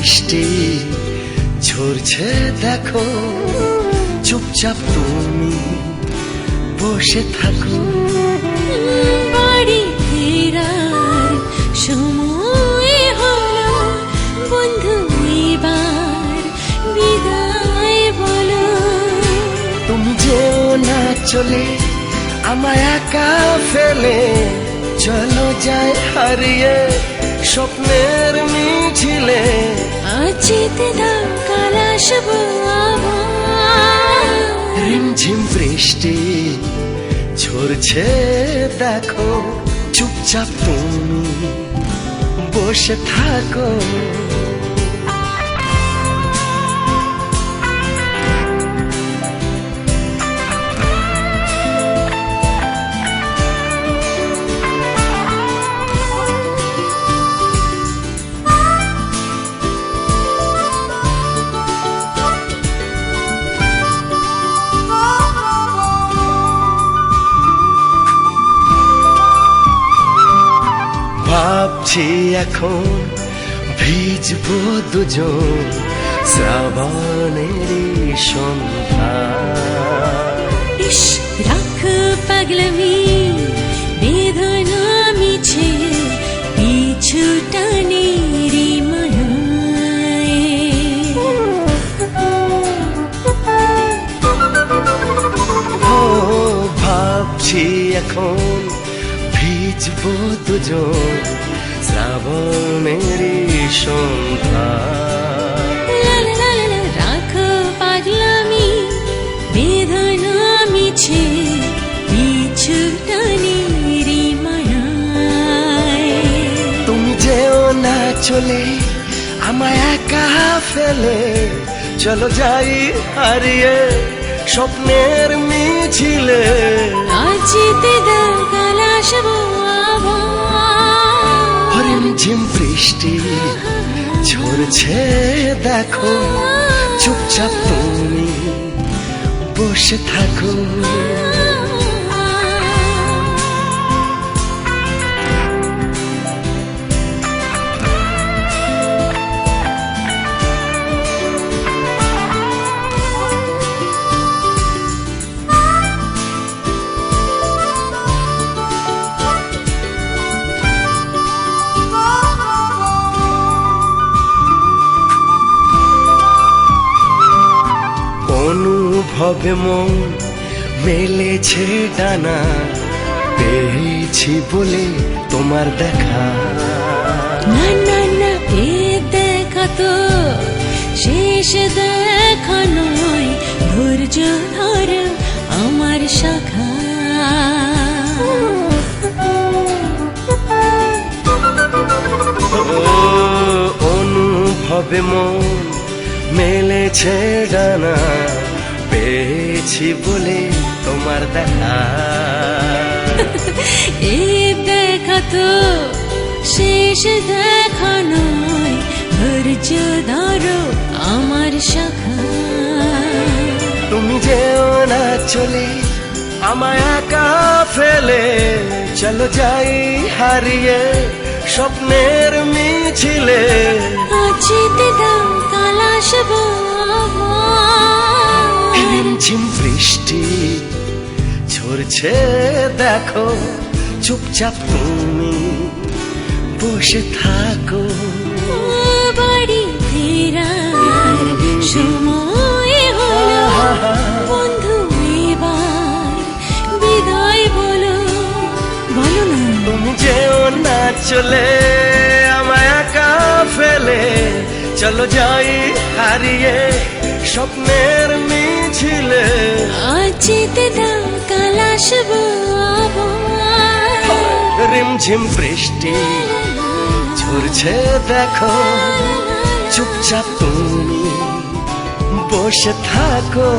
বৃষ্টি ঝরছে দেখো, চুপচাপ তুমি বসে থাকো। বাড়ি ফেরার সময় হলো, বন্ধু এবার বিদায় বলো। তুমি যেও না চলে আমায় একা ফেলে, চলো যাই হারিয়ে স্বপ্নের মিছিলে। আজ যেতে দাও, কাল আসবো আবার। রিমঝিম বৃষ্টি ঝরছে দেখো, চুপচাপ তুমি বসে থাকো। ভাবছি এখন ভিজবো দুজন শ্রাবণেরই সন্ধ্যা। ইস রাখ পাগলামি, বেদনা মিছে পিছু টানে রে মায়ায়। ও ভাবছি এখন ভিজবো দুজন শ্রাবণেরই সন্ধ্যা। রাখ পাগলামি, বেদনা মিছে পিছু টানে রে মায়ায়। তুমি যেও না চলে আমায় একা ফেলে, চলো যাই হারিয়ে স্বপ্নের মিছিলে। আজ যেতে দাও, কাল আসবো আবার। রিমঝিম বৃষ্টি ঝরছে দেখো, চুপচাপ তুমি বসে থাকো। অনুভবে মন মেলেছে ডানা, পেয়েছি বলে তোমার দেখা। না না না, এ দেখা তো শেষ দেখা নয়, ধৈর্য ধর আমার শাখা। অনুভবে মন মেলেছে ডানা, পেয়েছি বলে তোমার দেখা। এ দেখা তো শেষ দেখা নয়, ধৈর্য ধরো আমার শাখা। তুমি যেও না চলে আমায় একা ফেলে, চলো যাই হারিয়ে স্বপ্নের মিছিলে। আজ যেতে দাও, কাল আসবো আবার। রিমঝিম বৃষ্টি ঝরছে দেখো, চুপচাপ তুমি বসে থাকো। বাড়ি ফেরার সময় হলো, বন্ধু এবার বিদায় বলো। বলো না, তুমি যেও না চলে আমায় একা ফেলে, চলো যাই হারিয়ে স্বপ্নের মিছিলে। আজ যেতে দাও, কাল আসবো আবার। রিমঝিম বৃষ্টি ঝরছে দেখো, চুপচাপ তুমি বসে থাকো।